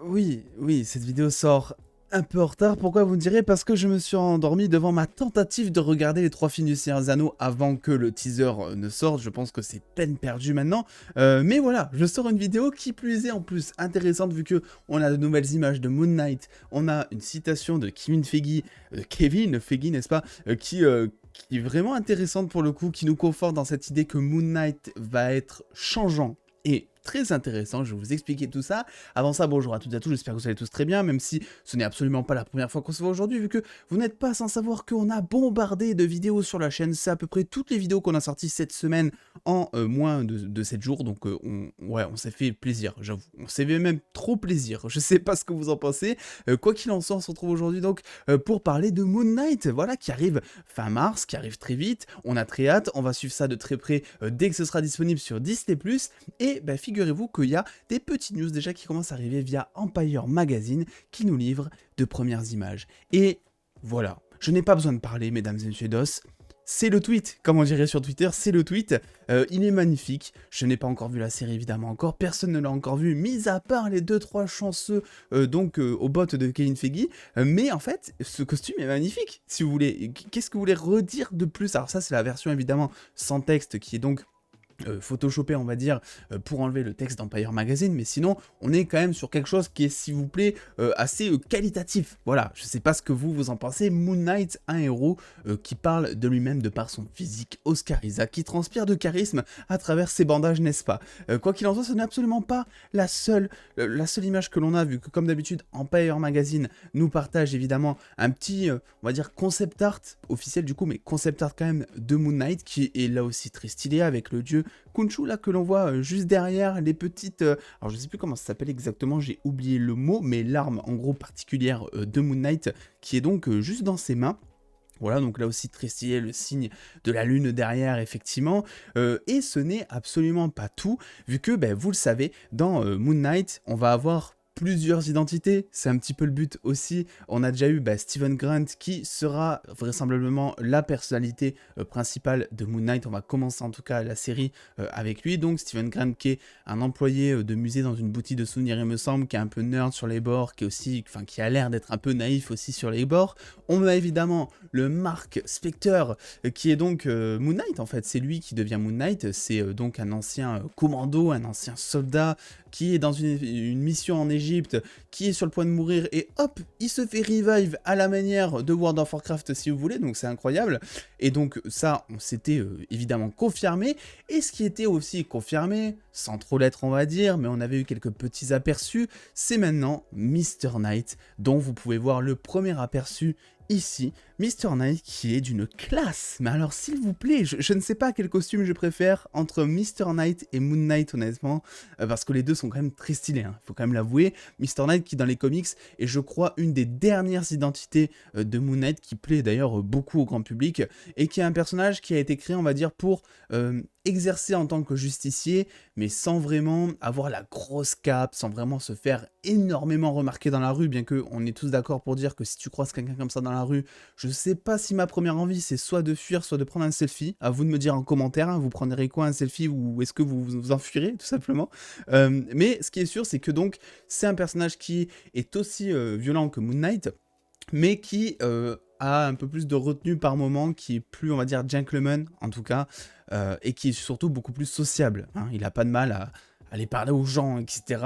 Oui, cette vidéo sort un peu en retard. Pourquoi vous me direz? Parce que je me suis endormi devant ma tentative de regarder les 3 films du Seigneur des Anneaux avant que le teaser ne sorte. Je pense que c'est peine perdue maintenant. Mais voilà, je sors une vidéo qui plus est en plus intéressante vu que on a de nouvelles images de Moon Knight. On a une citation de Kevin Feige, n'est-ce pas, qui est vraiment intéressante pour le coup, qui nous conforte dans cette idée que Moon Knight va être changeant et très intéressant. Je vais vous expliquer tout ça. Avant ça, bonjour à toutes et à tous, j'espère que vous allez tous très bien, même si ce n'est absolument pas la première fois qu'on se voit aujourd'hui, vu que vous n'êtes pas sans savoir qu'on a bombardé de vidéos sur la chaîne. C'est à peu près toutes les vidéos qu'on a sorties cette semaine en moins de 7 jours, donc on s'est fait plaisir, j'avoue. On s'est fait même trop plaisir, je sais pas ce que vous en pensez. Quoi qu'il en soit, on se retrouve aujourd'hui donc pour parler de Moon Knight, voilà, qui arrive fin mars, qui arrive très vite. On a très hâte, on va suivre ça de très près dès que ce sera disponible sur Disney+. Et bah, figurez-vous qu'il y a des petites news déjà qui commencent à arriver via Empire Magazine qui nous livre de premières images. Et voilà, je n'ai pas besoin de parler, mesdames et messieurs d'os. C'est le tweet, comme on dirait sur Twitter, c'est le tweet. Il est magnifique. Je n'ai pas encore vu la série, évidemment encore. Personne ne l'a encore vu, mis à part les 2-3 chanceux au bot de Kevin Feige. Mais en fait, ce costume est magnifique, si vous voulez. Qu'est-ce que vous voulez redire de plus? Alors ça, c'est la version évidemment sans texte qui est donc photoshopé on va dire pour enlever le texte d'Empire Magazine, mais sinon on est quand même sur quelque chose qui est s'il vous plaît assez qualitatif. Voilà, je sais pas ce que vous en pensez. Moon Knight, un héros qui parle de lui-même de par son physique Oscar Isaac, qui transpire de charisme à travers ses bandages, n'est-ce pas? Quoi qu'il en soit, ce n'est absolument pas la seule image que l'on a, vu que comme d'habitude Empire Magazine nous partage évidemment un petit on va dire concept art officiel du coup, mais concept art quand même de Moon Knight, qui est là aussi très stylé avec le dieu Khonshu là que l'on voit juste derrière les petites alors je sais plus comment ça s'appelle exactement, j'ai oublié le mot, mais l'arme en gros particulière de Moon Knight qui est donc juste dans ses mains. Voilà, donc là aussi très stylé, le signe de la lune derrière, effectivement. Et ce n'est absolument pas tout, vu que, ben, vous le savez, dans Moon Knight, on va avoir plusieurs identités, c'est un petit peu le but aussi. On a déjà eu Steven Grant qui sera vraisemblablement la personnalité principale de Moon Knight. On va commencer en tout cas la série avec lui. Donc Steven Grant qui est un employé de musée dans une boutique de souvenirs il me semble, qui est un peu nerd sur les bords, qui est aussi, enfin qui a l'air d'être un peu naïf aussi sur les bords. On a évidemment le Mark Spector qui est donc Moon Knight en fait. C'est lui qui devient Moon Knight. C'est donc un ancien commando, un ancien soldat qui est dans une mission en Égypte, qui est sur le point de mourir, et hop, il se fait revive à la manière de World of Warcraft si vous voulez, donc c'est incroyable. Et donc ça, on s'était évidemment confirmé, et ce qui était aussi confirmé, sans trop l'être on va dire, mais on avait eu quelques petits aperçus, c'est maintenant Mr. Knight, dont vous pouvez voir le premier aperçu ici, Mr. Knight qui est d'une classe. Mais alors s'il vous plaît, je ne sais pas quel costume je préfère entre Mr. Knight et Moon Knight honnêtement, parce que les deux sont quand même très stylés, hein, faut quand même l'avouer. Mr. Knight qui dans les comics est je crois une des dernières identités de Moon Knight, qui plaît d'ailleurs beaucoup au grand public, et qui est un personnage qui a été créé on va dire pour exercer en tant que justicier, mais sans vraiment avoir la grosse cape, sans vraiment se faire énormément remarquer dans la rue, bien que on est tous d'accord pour dire que si tu croises quelqu'un comme ça dans la rue, je sais pas si ma première envie c'est soit de fuir, soit de prendre un selfie. À vous de me dire en commentaire, hein, vous prendrez quoi, un selfie ou est-ce que vous vous enfuirez tout simplement. Mais ce qui est sûr, c'est que donc c'est un personnage qui est aussi violent que Moon Knight, mais qui a un peu plus de retenue par moment, qui est plus, on va dire, gentleman, en tout cas, et qui est surtout beaucoup plus sociable. Hein. Il n'a pas de mal à aller parler aux gens, etc.,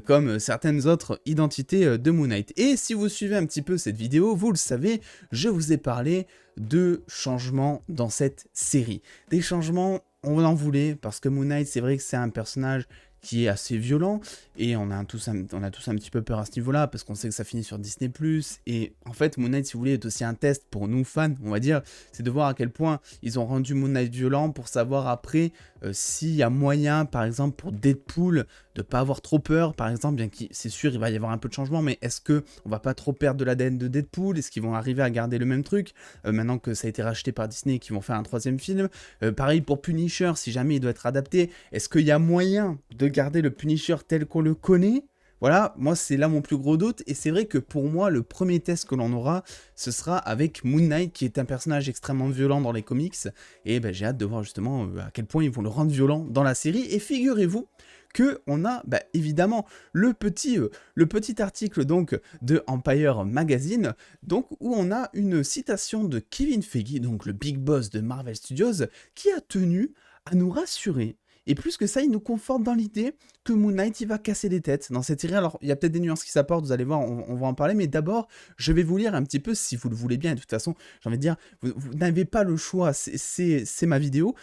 comme certaines autres identités de Moon Knight. Et si vous suivez un petit peu cette vidéo, vous le savez, je vous ai parlé de changements dans cette série. Des changements, on en voulait, parce que Moon Knight, c'est vrai que c'est un personnage qui est assez violent, et on a tous un petit peu peur à ce niveau-là, parce qu'on sait que ça finit sur Disney+, et en fait, Moon Knight, si vous voulez, est aussi un test pour nous fans, on va dire, c'est de voir à quel point ils ont rendu Moon Knight violent, pour savoir après s'il y a moyen, par exemple, pour Deadpool, de pas avoir trop peur, par exemple, bien que c'est sûr, il va y avoir un peu de changement, mais est-ce que on va pas trop perdre de l'ADN de Deadpool? Est-ce qu'ils vont arriver à garder le même truc, maintenant que ça a été racheté par Disney et qu'ils vont faire un troisième film? Pareil pour Punisher, si jamais il doit être adapté, est-ce qu'il y a moyen de garder le Punisher tel qu'on le connaît? Voilà, moi c'est là mon plus gros doute, et c'est vrai que pour moi le premier test que l'on aura, ce sera avec Moon Knight, qui est un personnage extrêmement violent dans les comics, et ben, j'ai hâte de voir justement à quel point ils vont le rendre violent dans la série, et figurez-vous que on a évidemment le petit article donc de Empire Magazine, donc où on a une citation de Kevin Feige, donc le big boss de Marvel Studios, qui a tenu à nous rassurer. Et plus que ça, il nous conforte dans l'idée que Moon Knight, il va casser des têtes dans cette série. Alors, il y a peut-être des nuances qui s'apportent, vous allez voir, on va en parler. Mais d'abord, je vais vous lire un petit peu, si vous le voulez bien. Et de toute façon, j'ai envie de dire, vous n'avez pas le choix, c'est ma vidéo.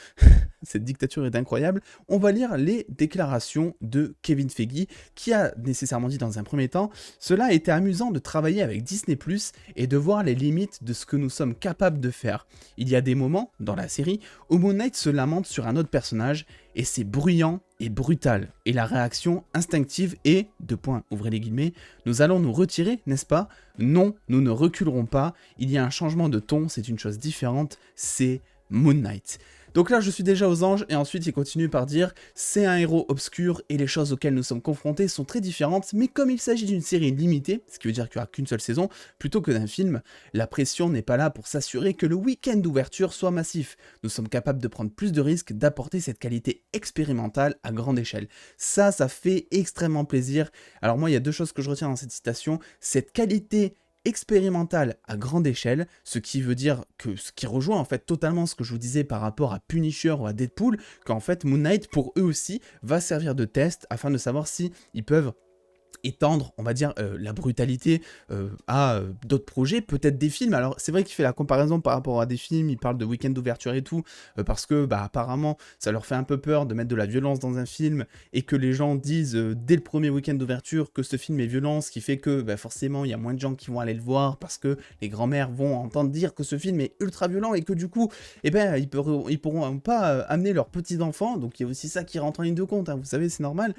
Cette dictature est incroyable. On va lire les déclarations de Kevin Feige, qui a nécessairement dit dans un premier temps: cela a été amusant de travailler avec Disney+, et de voir les limites de ce que nous sommes capables de faire. Il y a des moments, dans la série, où Moon Knight se lamente sur un autre personnage, et c'est bruyant et brutal. Et la réaction instinctive est, ouvrez les guillemets, nous allons nous retirer, n'est-ce pas? Non, nous ne reculerons pas. Il y a un changement de ton, c'est une chose différente, c'est Moon Knight. Donc là, je suis déjà aux anges, et ensuite il continue par dire: c'est un héros obscur, et les choses auxquelles nous sommes confrontés sont très différentes, mais comme il s'agit d'une série limitée, ce qui veut dire qu'il n'y aura qu'une seule saison, plutôt que d'un film, la pression n'est pas là pour s'assurer que le week-end d'ouverture soit massif. Nous sommes capables de prendre plus de risques, d'apporter cette qualité expérimentale à grande échelle. Ça fait extrêmement plaisir. Alors moi, il y a deux choses que je retiens dans cette citation: cette qualité expérimentale à grande échelle, ce qui veut dire que ce qui rejoint en fait totalement ce que je vous disais par rapport à Punisher ou à Deadpool, qu'en fait Moon Knight pour eux aussi va servir de test afin de savoir si ils peuvent étendre, on va dire, la brutalité à d'autres projets, peut-être des films. Alors c'est vrai qu'il fait la comparaison par rapport à des films, il parle de week-end d'ouverture et tout, parce que apparemment ça leur fait un peu peur de mettre de la violence dans un film, et que les gens disent dès le premier week-end d'ouverture que ce film est violent, ce qui fait que forcément il y a moins de gens qui vont aller le voir, parce que les grands-mères vont entendre dire que ce film est ultra violent, et que du coup, ils pourront pas amener leurs petits-enfants, donc il y a aussi ça qui rentre en ligne de compte, hein, vous savez, c'est normal,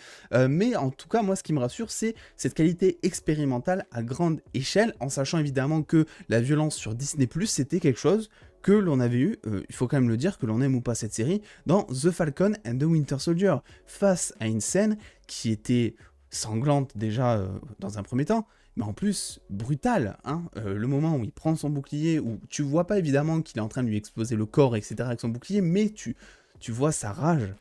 mais en tout cas, moi ce qui me rassure, c'est cette qualité expérimentale à grande échelle, en sachant évidemment que la violence sur Disney+, c'était quelque chose que l'on avait eu, il faut quand même le dire, que l'on aime ou pas cette série, dans The Falcon and the Winter Soldier, face à une scène qui était sanglante déjà dans un premier temps, mais en plus brutale, hein, le moment où il prend son bouclier, où tu vois pas évidemment qu'il est en train de lui exploser le corps, etc. avec son bouclier, mais tu vois sa rage.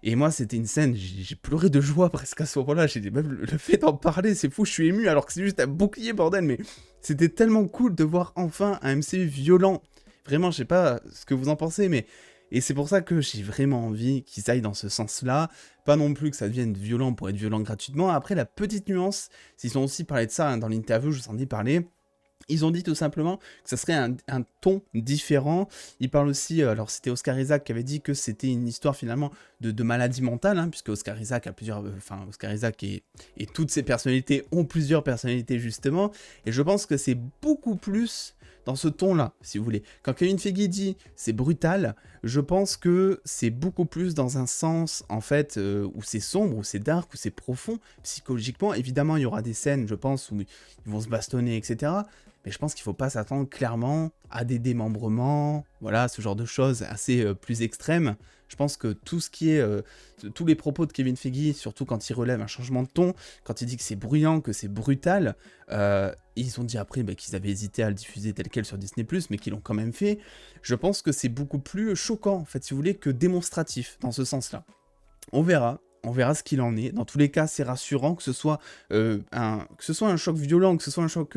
Et moi, c'était une scène, j'ai pleuré de joie presque à ce moment-là. Même le fait d'en parler, c'est fou, je suis ému, alors que c'est juste un bouclier, bordel. Mais c'était tellement cool de voir enfin un MCU violent. Vraiment, je sais pas ce que vous en pensez, mais... Et c'est pour ça que j'ai vraiment envie qu'ils aillent dans ce sens-là. Pas non plus que ça devienne violent pour être violent gratuitement. Après, la petite nuance, s'ils ont aussi parlé de ça hein, dans l'interview, je vous en ai parlé. Ils ont dit tout simplement que ça serait un ton différent. Ils parlent aussi, alors c'était Oscar Isaac qui avait dit que c'était une histoire finalement de maladie mentale, hein, puisque Oscar Isaac a plusieurs, Oscar Isaac et toutes ses personnalités ont plusieurs personnalités justement, et je pense que c'est beaucoup plus dans ce ton-là, si vous voulez. Quand Kevin Feige dit c'est brutal, je pense que c'est beaucoup plus dans un sens, en fait, où c'est sombre, où c'est dark, où c'est profond, psychologiquement. Évidemment, il y aura des scènes, je pense, où ils vont se bastonner, etc. Mais je pense qu'il ne faut pas s'attendre clairement à des démembrements, voilà, ce genre de choses assez plus extrêmes. Je pense que tout ce qui est, tous les propos de Kevin Feige, surtout quand il relève un changement de ton, quand il dit que c'est bruyant, que c'est brutal, ils ont dit après qu'ils avaient hésité à le diffuser tel quel sur Disney+, mais qu'ils l'ont quand même fait. Je pense que c'est beaucoup plus choquant, en fait, si vous voulez, que démonstratif, dans ce sens-là. On verra ce qu'il en est. Dans tous les cas, c'est rassurant que ce soit un choc violent, que ce soit un choc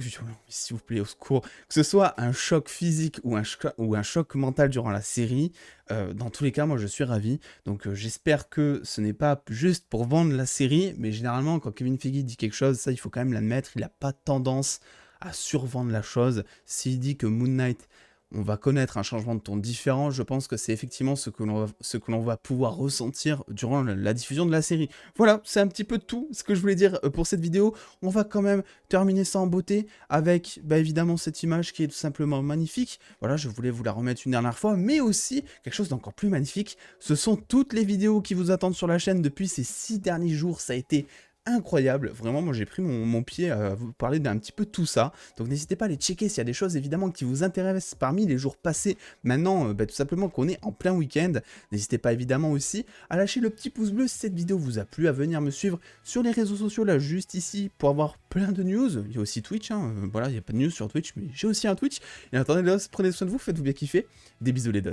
violent, s'il vous plaît, au secours, que ce soit un choc physique ou un choc mental durant la série. Dans tous les cas, moi, je suis ravi. Donc, j'espère que ce n'est pas juste pour vendre la série, mais généralement, quand Kevin Feige dit quelque chose, ça, il faut quand même l'admettre, il n'a pas tendance à survendre la chose. S'il dit que Moon Knight, on va connaître un changement de ton différent, je pense que c'est effectivement ce que l'on va pouvoir ressentir durant la diffusion de la série. Voilà, c'est un petit peu tout ce que je voulais dire pour cette vidéo. On va quand même terminer ça en beauté avec évidemment cette image qui est tout simplement magnifique. Voilà, je voulais vous la remettre une dernière fois, mais aussi quelque chose d'encore plus magnifique. Ce sont toutes les vidéos qui vous attendent sur la chaîne depuis ces 6 derniers jours. Ça a été incroyable. Vraiment, moi j'ai pris mon pied à vous parler d'un petit peu tout ça. Donc n'hésitez pas à aller checker s'il y a des choses évidemment qui vous intéressent parmi les jours passés. Maintenant, tout simplement qu'on est en plein week-end. N'hésitez pas évidemment aussi à lâcher le petit pouce bleu si cette vidéo vous a plu, à venir me suivre sur les réseaux sociaux là juste ici pour avoir plein de news. Il y a aussi Twitch, hein. Voilà, il n'y a pas de news sur Twitch, mais j'ai aussi un Twitch. Et en attendant les dos, prenez soin de vous, faites-vous bien kiffer. Des bisous les dos.